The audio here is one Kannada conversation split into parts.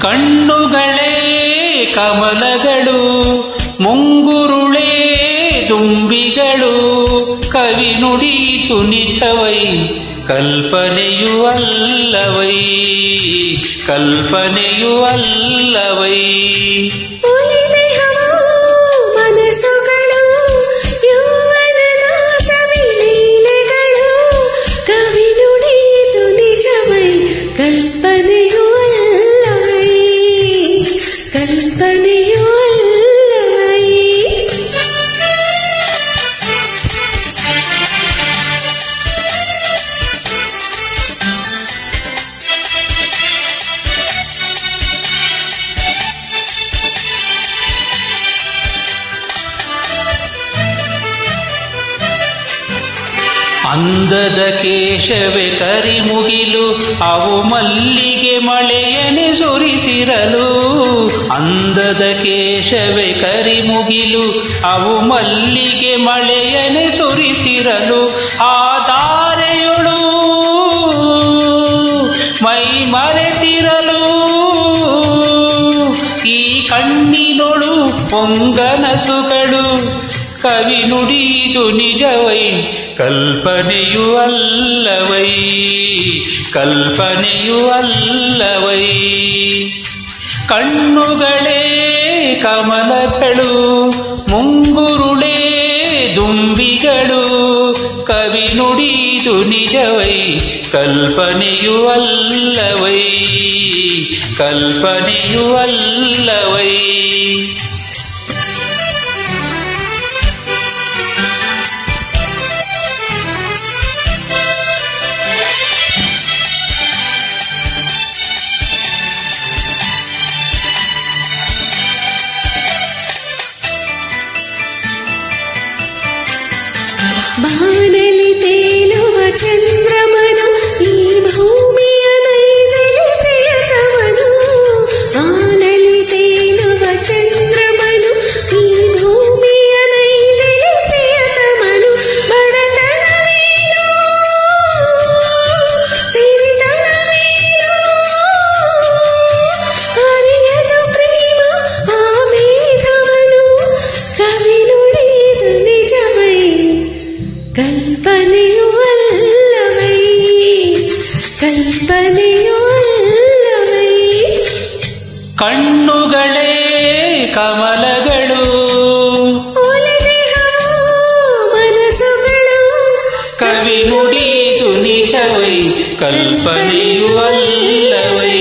ಕಣ್ಣುಗಳೇ ಕಮಲಗಳು, ಮುಂಗುರುಳೇ ದುಂಬಿಗಳು, ಕವಿ ನುಡಿಯಿತು ನಿಜವೈ ಕಲ್ಪನೆಯು ಅಲ್ಲವೈ, ಕಲ್ಪನೆಯು ಅಲ್ಲವೈ. ಕಲ್ಪನೆಯು ಅಲ್ಲವೈ, ಕಲ್ಪನೆಯು ಅಲ್ಲವೈ. ಅಂದದ ಕೇಶವೇ ಕರಿಮುಗಿಲು, ಅವು ಮಲ್ಲಿಗೆ ಮಳೆಯನೆ ಸುರಿಸಿರಲು. ಅಂದದ ಕೇಶವೇ ಕರಿಮುಗಿಲು, ಅವು ಮಲ್ಲಿಗೆ ಮಳೆಯನೆ ಸುರಿಸಿರಲು. ಆ ಧಾರೆಯೊಳು ಮೈ ಮರೆತಿರಲು, ಈ ಕಣ್ಣಿನೊಳು ಪೊಂಗನಸುಗಳು, ಕವಿ ನುಡಿದು ನಿಜವೈ ಕಲ್ಪನೆಯು ಅಲ್ಲವೈ, ಕಲ್ಪನೆಯು ಅಲ್ಲವೈ. ಕಣ್ಣುಗಳೇ ಕಮಲಗಳು, ಮುಂಗುರುಳೇ ದುಂಬಿಗಳು, ಕವಿ ನುಡಿದು ನಿಜವೈ ಕಲ್ಪನೆಯು ಅಲ್ಲವೈ, ಕಲ್ಪನೆಯು ಅಲ್ಲವೈ. ಬಾನಲಿ ತೇಲುವ ಚಂದ್ರಮನು, ಈ ಭೂಮಿಯ ನೈದಲಿ ಪ್ರಿಯತಮನು. ಬಾನಲಿ ತೇಲುವ ಚಂದ್ರಮನು, ಈ ಭೂಮಿಯ ನೈದಲಿ ಪ್ರಿಯತಮನು. ಬಡತನವೇನು ಸಿರಿತನವೇನು ಅರಿಯದು ಪ್ರೇಮ ಆ ಮೇಘವನು, ಕವಿ ನುಡಿದು ನಿಜವೈ ಕಲ್ಪನೆಯು ಅಲ್ಲವೈ, ಕಲ್ಪನೆಯು ಅಲ್ಲವೈ. ಕಣ್ಣುಗಳೇ ಕಮಲಗಳು, ಮನಸ್ಸುಗಳು, ಕವಿ ನುಡಿದು ನಿಜವೈ ಕಲ್ಪನೆಯು ಅಲ್ಲವೈ,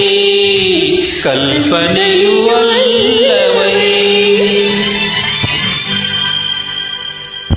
ಕಲ್ಪನೆಯು